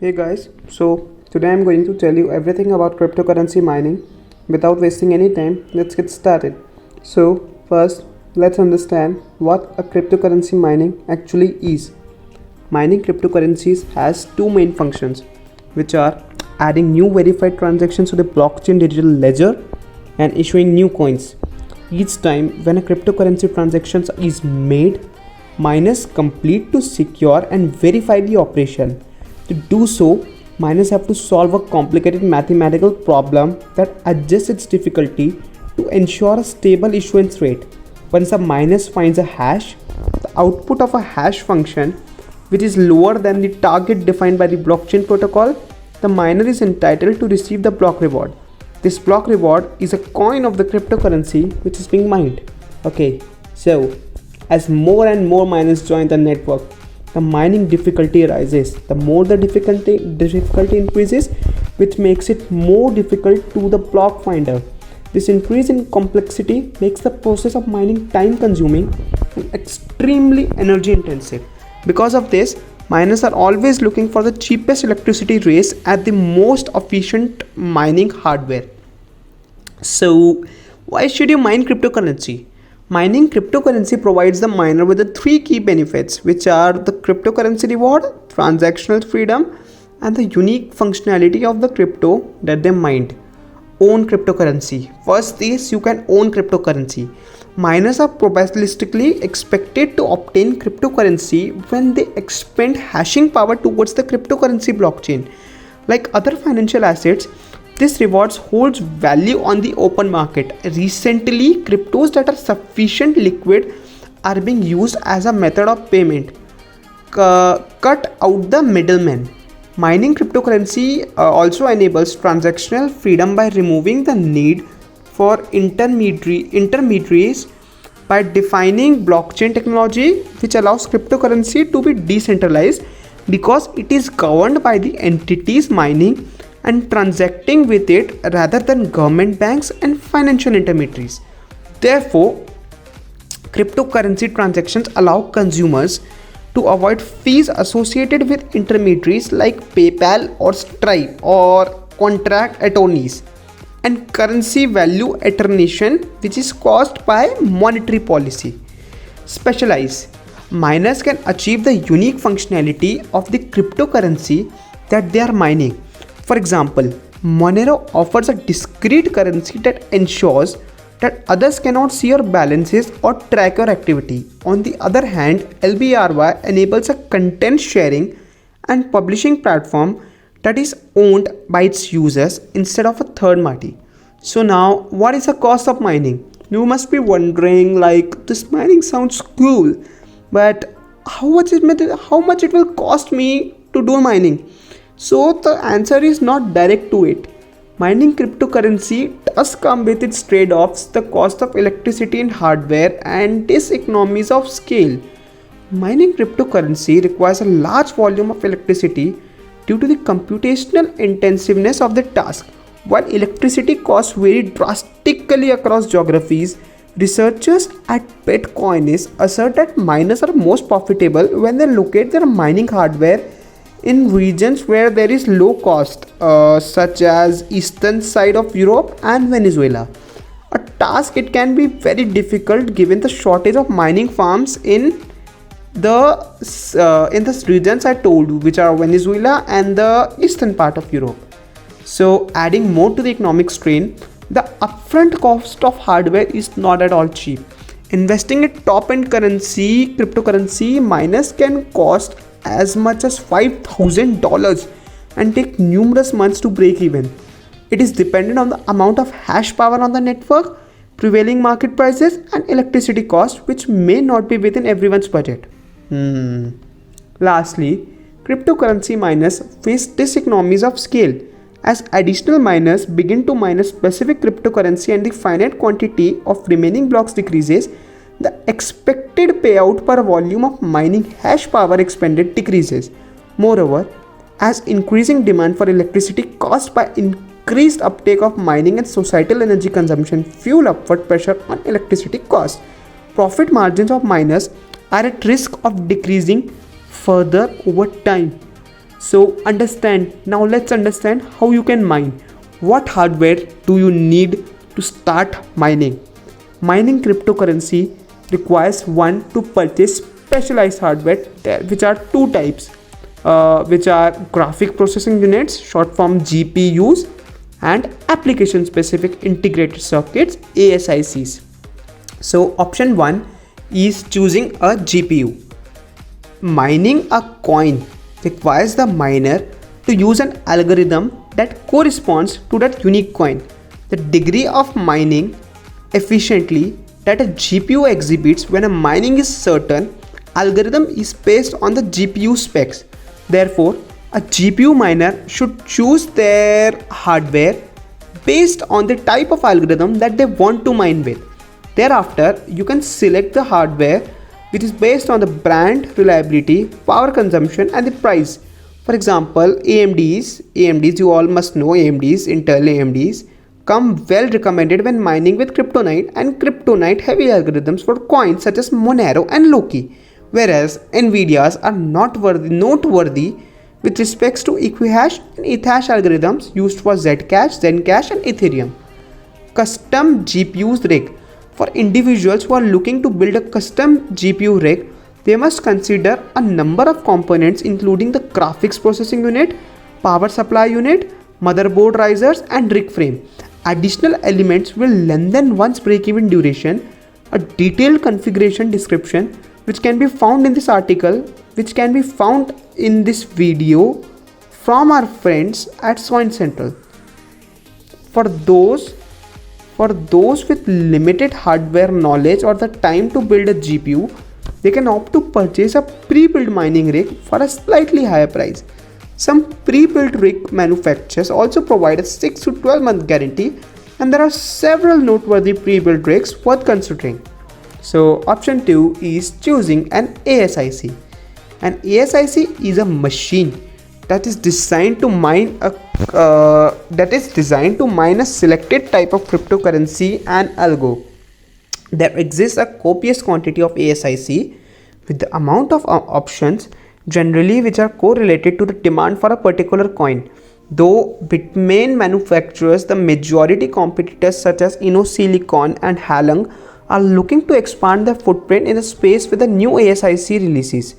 Hey guys, so today I'm going to tell you everything about cryptocurrency mining. Without wasting any time, let's get started. So, first, let's understand what a cryptocurrency mining actually is. Mining cryptocurrencies has two main functions, which are adding new verified transactions to the blockchain digital ledger and issuing new coins. Each time when a cryptocurrency transaction is made, miners complete to secure and verify the operation. To do so, miners have to solve a complicated mathematical problem that adjusts its difficulty to ensure a stable issuance rate. Once a miner finds a hash, the output of a hash function, which is lower than the target defined by the blockchain protocol, the miner is entitled to receive the block reward. This block reward is a coin of the cryptocurrency which is being mined. Okay, so as more and more miners join the network, the mining difficulty rises. The more the difficulty increases, which makes it more difficult to the block finder. This increase in complexity makes the process of mining time consuming and extremely energy intensive. Because of this, miners are always looking for the cheapest electricity rates at the most efficient mining hardware. So, why should you mine cryptocurrency? Mining cryptocurrency provides the miner with the three key benefits, which are the cryptocurrency reward, transactional freedom, and the unique functionality of the crypto that they mined. Own cryptocurrency. First is you can own cryptocurrency. Miners are probabilistically expected to obtain cryptocurrency when they expend hashing power towards the cryptocurrency blockchain. Like other financial assets, this rewards holds value on the open market. Recently, cryptos that are sufficient liquid are being used as a method of payment. Cut out the middleman. Mining cryptocurrency also enables transactional freedom by removing the need for intermediaries by defining blockchain technology, which allows cryptocurrency to be decentralized because it is governed by the entities mining and transacting with it rather than government banks and financial intermediaries. Therefore, cryptocurrency transactions allow consumers to avoid fees associated with intermediaries like PayPal or Stripe or contract attorneys and currency value attenuation, which is caused by monetary policy. Specialize. Miners can achieve the unique functionality of the cryptocurrency that they are mining. For example, Monero offers a discrete currency that ensures that others cannot see your balances or track your activity. On the other hand, LBRY enables a content sharing and publishing platform that is owned by its users instead of a third party. So now, what is the cost of mining? You must be wondering, like, this mining sounds cool, but how much it will cost me to do mining? So the answer is not direct to it. Mining cryptocurrency does come with its trade-offs, the cost of electricity and hardware, and diseconomies of scale. Mining cryptocurrency requires a large volume of electricity due to the computational intensiveness of the task. While electricity costs vary drastically across geographies, researchers at Bitcoin assert that miners are most profitable when they locate their mining hardware in regions where there is low cost, such as eastern side of Europe and Venezuela. A task it can be very difficult given the shortage of mining farms in the regions I told you, which are Venezuela and the eastern part of Europe. So adding more to the economic strain, the upfront cost of hardware is not at all cheap. Investing in top-end cryptocurrency miners can cost as much as $5,000 and take numerous months to break even. It is dependent on the amount of hash power on the network, prevailing market prices, and electricity costs, which may not be within everyone's budget. Lastly, cryptocurrency miners face diseconomies of scale. As additional miners begin to mine a specific cryptocurrency and the finite quantity of remaining blocks decreases, the expected payout per volume of mining hash power expended decreases. Moreover, as increasing demand for electricity caused by increased uptake of mining and societal energy consumption fuel upward pressure on electricity costs, profit margins of miners are at risk of decreasing further over time. So now let's understand how you can mine. What hardware do you need to start mining? Mining cryptocurrency requires one to purchase specialized hardware, which are two types, which are graphic processing units, short form GPUs, and application specific integrated circuits, ASICs. So option 1 is choosing a GPU. Mining a coin requires the miner to use an algorithm that corresponds to that unique coin. The degree of mining efficiently that a GPU exhibits when a mining is certain algorithm is based on the GPU specs. Therefore, a GPU miner should choose their hardware based on the type of algorithm that they want to mine with. Thereafter, you can select the hardware which is based on the brand, reliability, power consumption, and the price. For example, AMDs, you all must know AMDs, Intel AMDs, come well recommended when mining with Kryptonite and Kryptonite heavy algorithms for coins such as Monero and Loki, whereas NVIDIA's are noteworthy with respects to Equihash and Ethash algorithms used for Zcash, Zencash, and Ethereum. Custom GPUs rig. For individuals who are looking to build a custom GPU rig, they must consider a number of components including the graphics processing unit, power supply unit, motherboard risers, and rig frame. Additional elements will lengthen one's break-even duration. A detailed configuration description which can be found in this article, which can be found in this video from our friends at Coin Central. For those with limited hardware knowledge or the time to build a GPU, they can opt to purchase a pre-built mining rig for a slightly higher price. Some pre-built rig manufacturers also provide a 6 to 12 month guarantee, and there are several noteworthy pre-built rigs worth considering. So option 2 is choosing an ASIC. An ASIC is a machine that is designed to mine a selected type of cryptocurrency and algo. There exists a copious quantity of ASIC with the amount of options generally which are correlated to the demand for a particular coin. Though Bitmain manufacturers, the majority competitors such as InnoSilicon and Halong are looking to expand their footprint in the space with the new ASIC releases.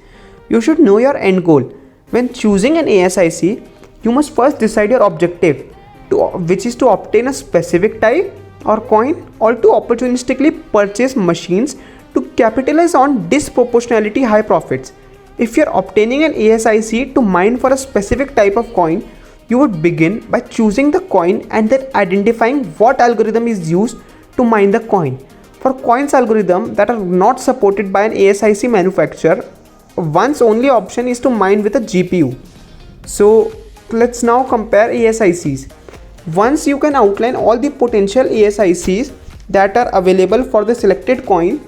You should know your end goal. When choosing an ASIC, you must first decide your objective, which is to obtain a specific type or coin, or to opportunistically purchase machines to capitalize on disproportionately high profits. If you are obtaining an ASIC to mine for a specific type of coin, you would begin by choosing the coin and then identifying what algorithm is used to mine the coin. For coins algorithm that are not supported by an ASIC manufacturer, one's only option is to mine with a GPU. So let's now compare ASICs. Once you can outline all the potential ASICs that are available for the selected coin,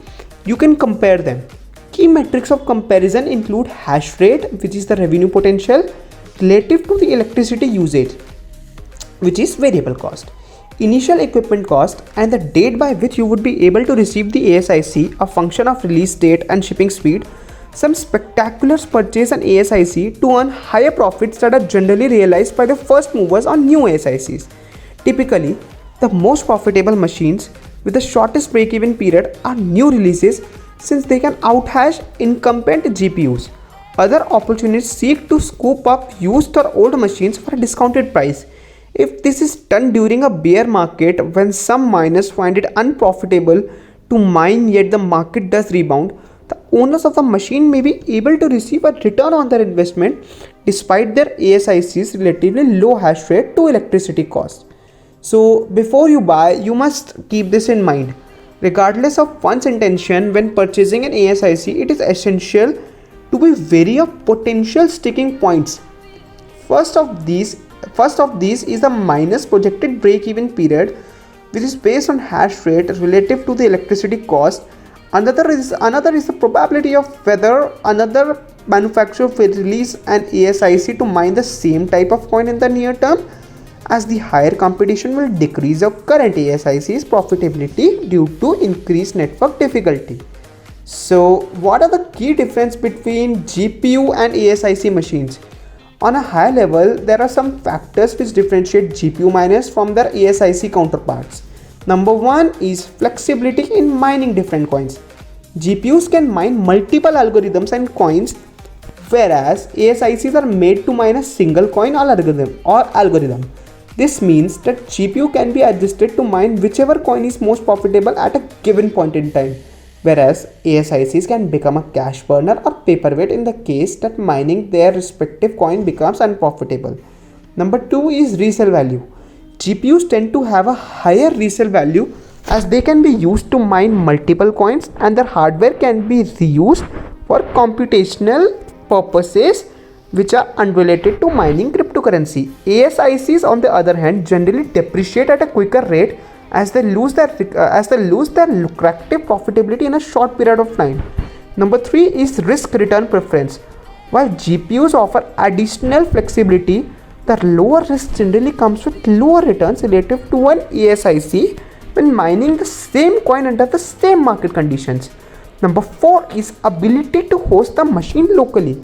you can compare them. Key metrics of comparison include hash rate, which is the revenue potential, relative to the electricity usage, which is variable cost, initial equipment cost, and the date by which you would be able to receive the ASIC, a function of release date and shipping speed. Some spectaculars purchase an ASIC to earn higher profits that are generally realized by the first movers on new ASICs. Typically, the most profitable machines with the shortest break-even period are new releases, since they can outhash incumbent GPUs. Other opportunities seek to scoop up used or old machines for a discounted price. If this is done during a bear market, when some miners find it unprofitable to mine yet the market does rebound, the owners of the machine may be able to receive a return on their investment despite their ASIC's relatively low hash rate to electricity cost. So before you buy, you must keep this in mind. Regardless of one's intention when purchasing an ASIC, it is essential to be wary of potential sticking points. First of these is the miner's projected break-even period, which is based on hash rate relative to the electricity cost. Another is the probability of whether another manufacturer will release an ASIC to mine the same type of coin in the near term, as the higher competition will decrease your current ASIC's profitability due to increased network difficulty. So what are the key difference between GPU and ASIC machines? On a high level, there are some factors which differentiate GPU miners from their ASIC counterparts. Number one is flexibility in mining different coins. GPUs can mine multiple algorithms and coins, whereas ASICs are made to mine a single coin or algorithm. This means that GPU can be adjusted to mine whichever coin is most profitable at a given point in time, whereas ASICs can become a cash burner or paperweight in the case that mining their respective coin becomes unprofitable. Number two is resale value. GPUs tend to have a higher resale value as they can be used to mine multiple coins and their hardware can be reused for computational purposes which are unrelated to mining cryptocurrency. ASICs, on the other hand, generally depreciate at a quicker rate as they lose their lucrative profitability in a short period of time. Number three is risk return preference. While GPUs offer additional flexibility, the lower risk generally comes with lower returns relative to an ASIC when mining the same coin under the same market conditions. Number four is ability to host the machine locally.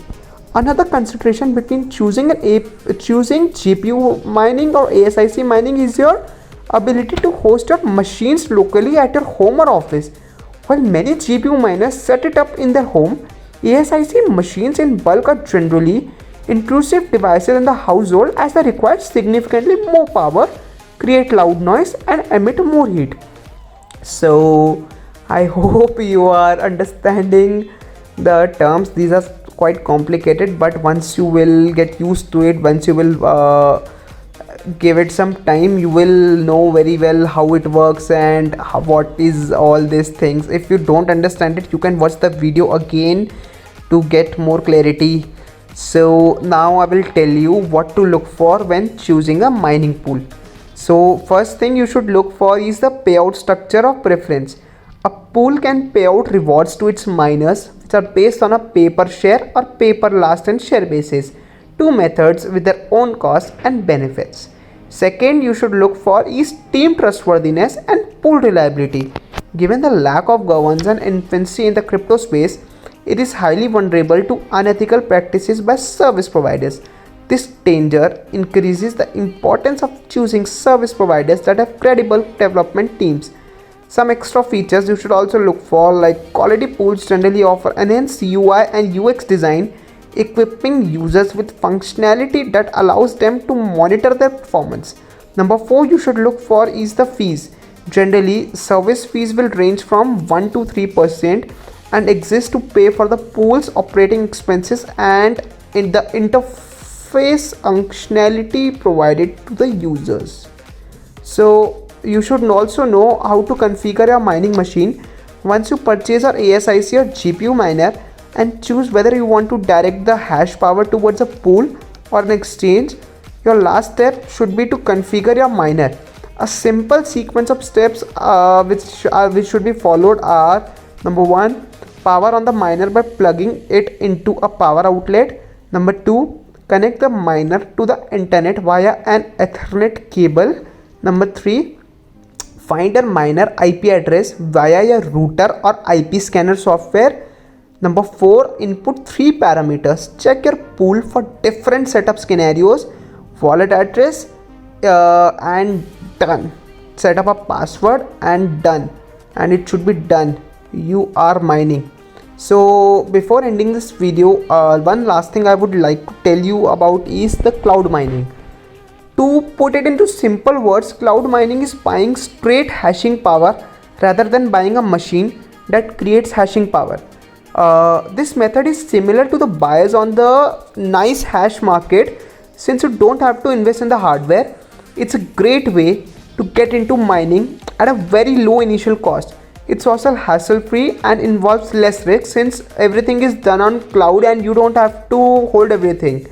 Another consideration between choosing GPU mining or ASIC mining is your ability to host your machines locally at your home or office. While many GPU miners set it up in their home, ASIC machines in bulk are generally intrusive devices in the household as they require significantly more power, create loud noise and emit more heat. So I hope you are understanding the terms. These are quite complicated, but once you will get used to it, once you will give it some time, you will know very well how it works and what is all these things. If you don't understand it, you can watch the video again to get more clarity. So now I will tell you what to look for when choosing a mining pool. So first thing you should look for is the payout structure of preference. A pool can pay out rewards to its miners which are based on a pay per share or pay per last and share basis, two methods with their own costs and benefits. Second, you should look for is team trustworthiness and pool reliability. Given the lack of governance and infancy in the crypto space, it is highly vulnerable to unethical practices by service providers. This danger increases the importance of choosing service providers that have credible development teams. Some extra features you should also look for, like quality pools generally offer enhanced UI and UX design, equipping users with functionality that allows them to monitor their performance. Number 4 you should look for is the fees. Generally, service fees will range from 1 to 3% and exist to pay for the pool's operating expenses and in the interface functionality provided to the users. So you should also know how to configure your mining machine. Once you purchase your ASIC or GPU miner and choose whether you want to direct the hash power towards a pool or an exchange, your last step should be to configure your miner. A simple sequence of steps which should be followed are: number 1, power on the miner by plugging it into a power outlet. Number 2, connect the miner to the internet via an Ethernet cable. Number 3, find a miner IP address via your router or IP scanner software. Number 4, input 3 parameters. Check your pool for different setup scenarios, wallet address, and done. Set up a password and done, and it should be done. You are mining. So before ending this video, one last thing I would like to tell you about is the cloud mining. To put it into simple words, cloud mining is buying straight hashing power rather than buying a machine that creates hashing power. This method is similar to the buyers on the nice hash market. Since you don't have to invest in the hardware, it's a great way to get into mining at a very low initial cost. It's also hassle free and involves less risk since everything is done on cloud and you don't have to hold everything.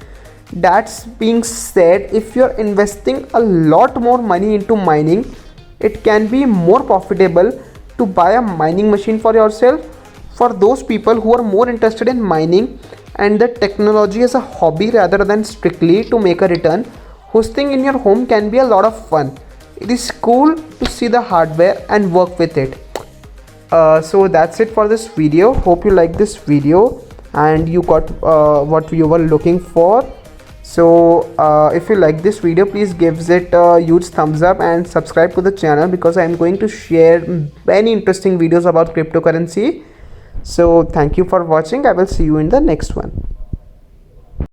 That's being said, if you're investing a lot more money into mining, it can be more profitable to buy a mining machine for yourself. For those people who are more interested in mining and the technology as a hobby rather than strictly to make a return, hosting in your home can be a lot of fun. It is cool to see the hardware and work with it. So that's it for this video. Hope you like this video and you got what you were looking for. So if you like this video, please give it a huge thumbs up and subscribe to the channel, because I am going to share many interesting videos about cryptocurrency. So thank you for watching. I will see you in the next one.